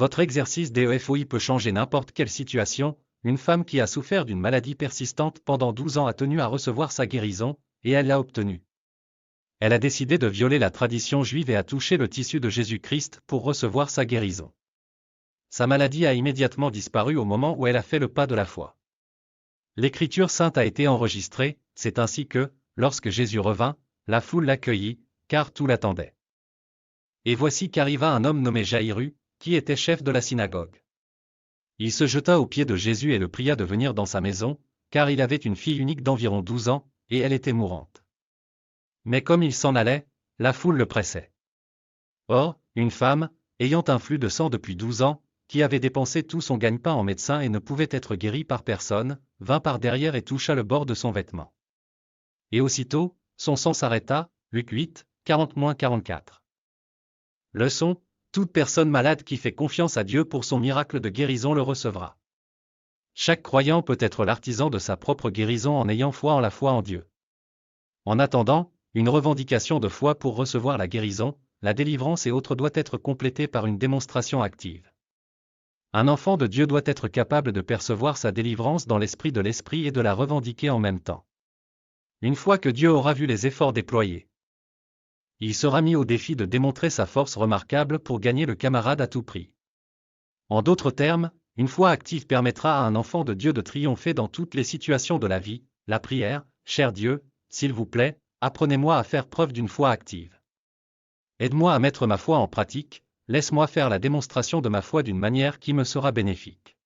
Votre exercice DEFOI peut changer n'importe quelle situation. Une femme qui a souffert d'une maladie persistante pendant 12 ans a tenu à recevoir sa guérison, et elle l'a obtenue. Elle a décidé de violer la tradition juive et a touché le tissu de Jésus-Christ pour recevoir sa guérison. Sa maladie a immédiatement disparu au moment où elle a fait le pas de la foi. L'Écriture sainte a été enregistrée, c'est ainsi que, lorsque Jésus revint, la foule l'accueillit, car tout l'attendait. Et voici qu'arriva un homme nommé Jaïru, qui était chef de la synagogue. Il se jeta aux pieds de Jésus et le pria de venir dans sa maison, car il avait une fille unique d'environ 12 ans, et elle était mourante. Mais comme il s'en allait, la foule le pressait. Or, une femme, ayant un flux de sang depuis 12 ans, qui avait dépensé tout son gagne-pain en médecin et ne pouvait être guérie par personne, vint par derrière et toucha le bord de son vêtement. Et aussitôt, son sang s'arrêta, Luc 8, 40-44. Leçon, toute personne malade qui fait confiance à Dieu pour son miracle de guérison le recevra. Chaque croyant peut être l'artisan de sa propre guérison en ayant foi en Dieu. En attendant, une revendication de foi pour recevoir la guérison, la délivrance et autres doit être complétée par une démonstration active. Un enfant de Dieu doit être capable de percevoir sa délivrance dans l'esprit et de la revendiquer en même temps. Une fois que Dieu aura vu les efforts déployés, il sera mis au défi de démontrer sa force remarquable pour gagner le camarade à tout prix. En d'autres termes, une foi active permettra à un enfant de Dieu de triompher dans toutes les situations de la vie. La prière, cher Dieu, s'il vous plaît, apprenez-moi à faire preuve d'une foi active. Aide-moi à mettre ma foi en pratique, laisse-moi faire la démonstration de ma foi d'une manière qui me sera bénéfique.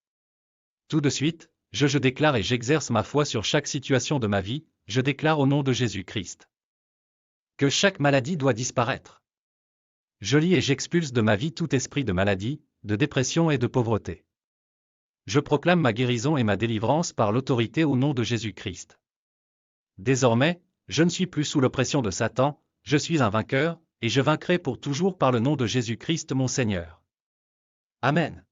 Tout de suite, je déclare et j'exerce ma foi sur chaque situation de ma vie, je déclare au nom de Jésus-Christ que chaque maladie doit disparaître. Je lie et j'expulse de ma vie tout esprit de maladie, de dépression et de pauvreté. Je proclame ma guérison et ma délivrance par l'autorité au nom de Jésus-Christ. Désormais, je ne suis plus sous l'oppression de Satan, je suis un vainqueur, et je vaincrai pour toujours par le nom de Jésus-Christ mon Seigneur. Amen.